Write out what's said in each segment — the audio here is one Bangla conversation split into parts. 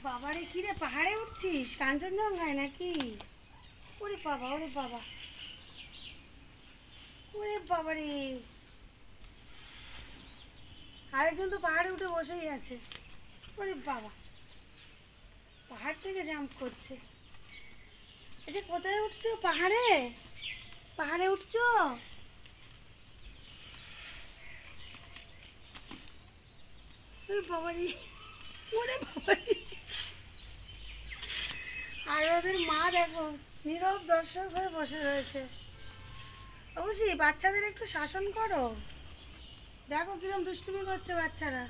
বাবারে কি রে, পাহাড়ে উঠছিস কাঞ্চনজঙ্ঘায় নাকি? ওরে বাবা, ওরে বাবা, ওরে বাবারে, আরেকজন তো পাহাড়ে উঠে বসেই আছে। ওরে বাবা, পাহাড় থেকে জাম্প করছে। এই যে কোথায় উঠছো? পাহাড়ে? পাহাড়ে উঠছো? ওরে বাবারে, ওরে বাবারে। আর ওদের মা দেখো নীরব দর্শক হয়ে বসে রয়েছে। অবশ্যই বাচ্চাদের একটু শাসন করো। দেখো কিরম দুষ্টুমি করছে বাচ্চারা।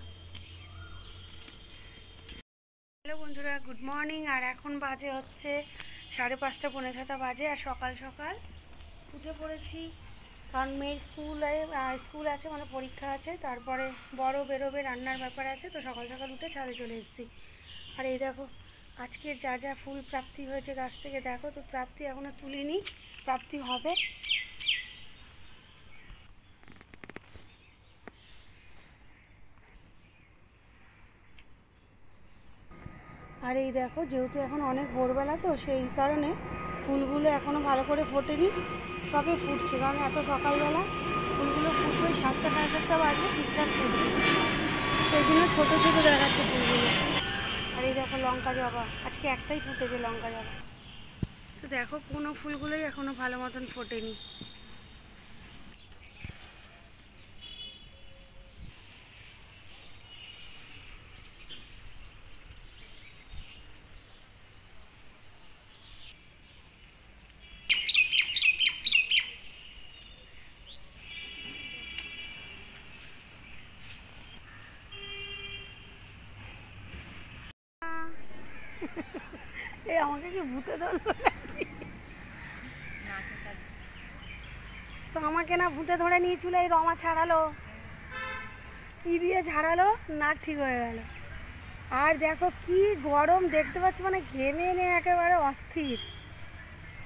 হ্যালো বন্ধুরা, গুড মর্নিং। আর এখন বাজে হচ্ছে 5:30 পৌনে 6টা বাজে। আর সকাল সকাল উঠে পড়েছি, কারণ মেয়ের স্কুল আছে, মানে পরীক্ষা আছে, তারপরে বড় বেরোবে, রান্নার ব্যাপার আছে, তো সকাল সকাল উঠে ছাদে চলে এসেছি। আর এই দেখো আজকে যা যা ফুল প্রাপ্তি হয়েছে গাছ থেকে, দেখো তো প্রাপ্তি এখনও তুলিনি, প্রাপ্তি হবে। আর এই দেখো, যেহেতু এখন অনেক ভোরবেলা, তো সেই কারণে ফুলগুলো এখনও ভালো করে ফোটেনি, সবে ফুটছে, কারণ এত সকালবেলা ফুলগুলো ফুটবে 7টা 7:30 বাজলে ঠিকঠাক ফুটবে, তো এই জন্য ছোটো ছোটো দেখাচ্ছে ফুলগুলো। আর এই দেখো লঙ্কা জবা, আজকে একটাই ফুটেছে লঙ্কা জবা। তো দেখো কোনো ফুলগুলোই এখনও ভালো মতন ফোটেনি। এই আমাকে কি ভূতে ধরলো নাকি? তো আমাকে না ভূতে ধরে নিয়েছিল, এই রমা ছাড়ালো, কি দিয়ে ছাড়ালো, নাক ঠিক হয়ে গেল। আর দেখো কি গরম দেখতে পাচ্ছ, মানে ঘেমে নে একেবারে অস্থির,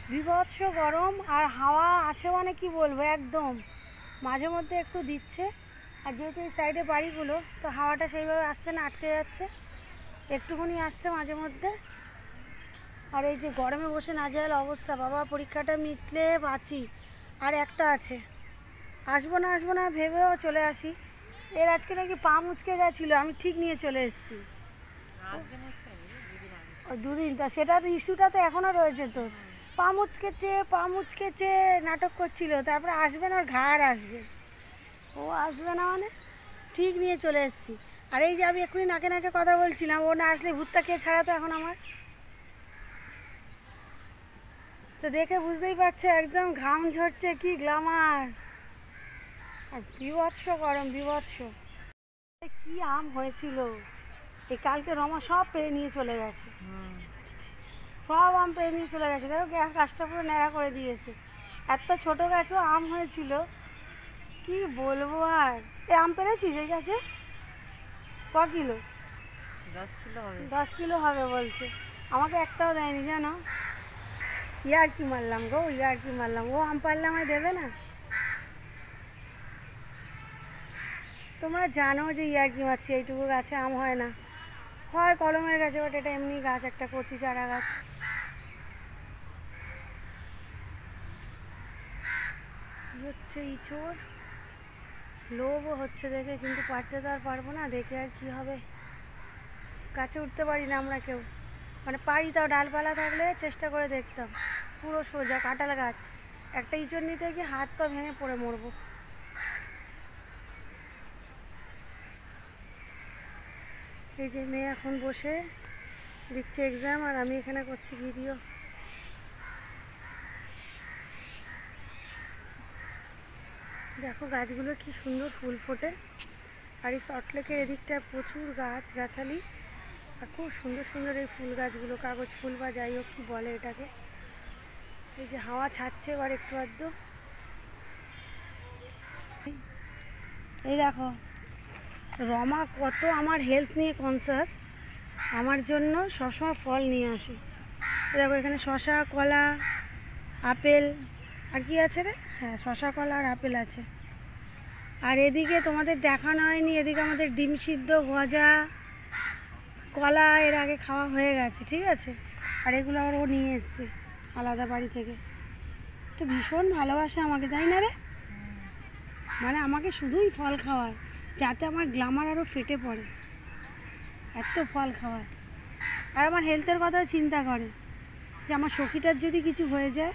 বীভৎস গরম। আর হাওয়া আছে মানে কি বলবো, একদম মাঝে মধ্যে একটু দিচ্ছে। আর যেহেতু এই সাইডে বাড়িগুলো, তো হাওয়াটা সেইভাবে আসছে না, আটকে যাচ্ছে, একটুখানি আসছে মাঝে মধ্যে। আর এই যে গরমে বসে নাজেহাল অবস্থা, বাবা পরীক্ষাটা মিটলে বাঁচি। আর একটা আছে, আসবো না ভেবেও চলে আসি। এর আজকে নাকি পা মুচকে গেছিলো, আমি ঠিক নিয়ে চলে এসেছি। ওই দুদিন, তা সেটা তো ইস্যুটা তো এখনও রয়েছে। তো পা মুচকেছে নাটক করছিল, তারপরে আসবে না, ওর ঘাড় আসবে, ও আসবে না মানে ঠিক নিয়ে চলে এসেছি। আর এই যে আমি এক্ষুনি নাকে নাকে কথা বলছিলাম, ও না আসলে ভূতটা কে ছাড়াতো এখন আমার। তো দেখে বুঝতেই পারছো একদম ঘাম ঝরছে, কি গ্ল্যামার। আর বীভৎস গরম, বীভৎস। কি আম হয়েছিল, এই কালকে রমা সব পেরে নিয়ে চলে গেছে, সব আম পেরে নিয়ে চলে গেছে। দেখো গাছটা পুরো ন্যাড়া করে দিয়েছে, এত ছোট গাছও আম হয়েছিল, কি বলবো। আর এই আম পেরেছিস এই গাছে? ক কিলো? 10 কিলো হবে। 10 কিলো হবে বলছে, আমাকে একটাও দেয়নি জানো। ইয়ার কি মারলাম গো, ইয়ার কি মারলাম, ও আম পারলে আমায় দেবে না? তোমরা জানো যে ইয়ার কি মারছি, এইটুকু গাছে আম হয় না, হয় কলমের গাছে, বাট এটা এমনি গাছ, একটা কচি চারা গাছ। কি হচ্ছে ইঁচড়, লোভও হচ্ছে দেখে, কিন্তু পারতে তো আর পারবো না, দেখে আর কি হবে। গাছে উঠতে পারি না আমরা কেউ, মানে পারি তাও ডালপালা থাকলে চেষ্টা করে দেখতাম। পুরো সোজা কাঁঠাল গাছ, একটা ইঁচড় নিতে গিয়ে হাত পা ভেঙে পড়ে মরবো। এই যে মেয়ে এখন বসে দিচ্ছে এক্সাম, আর আমি এখানে করছি ভিডিও। দেখো গাছগুলো কি সুন্দর ফুল ফোটে। আর এই সল্টলেকের এদিকটা প্রচুর গাছ গাছালি, আর খুব সুন্দর সুন্দর এই ফুল গাছগুলো, কাগজ ফুল বা যাই হোক কি বলে এটাকে। এই যে হাওয়া ছাড়ছে এবার একটু আধটু। এই দেখো রমা কত আমার হেলথ নিয়ে কনসাস, আমার জন্য সবসময় ফল নিয়ে আসে। দেখো এখানে শশা, কলা, আপেল, আর কি আছে রে, হ্যাঁ শশা, কলা আর আপেল আছে। আর এদিকে তোমাদের দেখানো হয়নি, এদিকে আমাদের ডিম সিদ্ধ, গজা, কলা এর আগে খাওয়া হয়ে গেছে, ঠিক আছে। আর এগুলো আবার ও নিয়ে এসছে আলাদা বাড়ি থেকে। তো ভীষণ ভালোবাসে আমাকে, তাই না রে? মানে আমাকে শুধুই ফল খাওয়ায় যাতে আমার গ্ল্যামার আরও ফেটে পড়ে, এত ফল খাওয়ায়। আর আমার হেলথের কথাও চিন্তা করে যে আমার সখীটার যদি কিছু হয়ে যায়।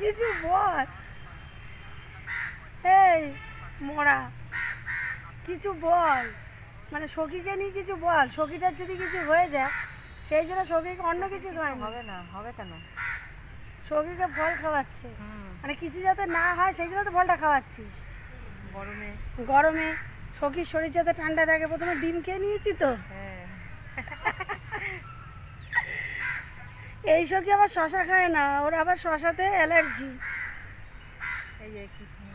কিছু বল, এই মরা, কিছু বল, মানে সখীকে নিয়ে কিছু বল। সখীটার যদি কিছু হয়ে যায় সেই জন্য সখীকে অন্য কিছু খায় না, হবে না, হবে কেন? সখীকে ফল খাওয়াচ্ছে, হুম, মানে কিছু যাতে না হয় সেই জন্য তো ফলটা খাওয়াচ্ছিস। গরমে। গরমে সখীর শরীর যাতে ঠান্ডা থাকে, প্রথমে ডিম খেয়ে নিয়েছি তো। হ্যাঁ, এই সখী আবার শশা খায় না, ওর আবার শশাতে অ্যালার্জি। এই যে কৃষ্ণ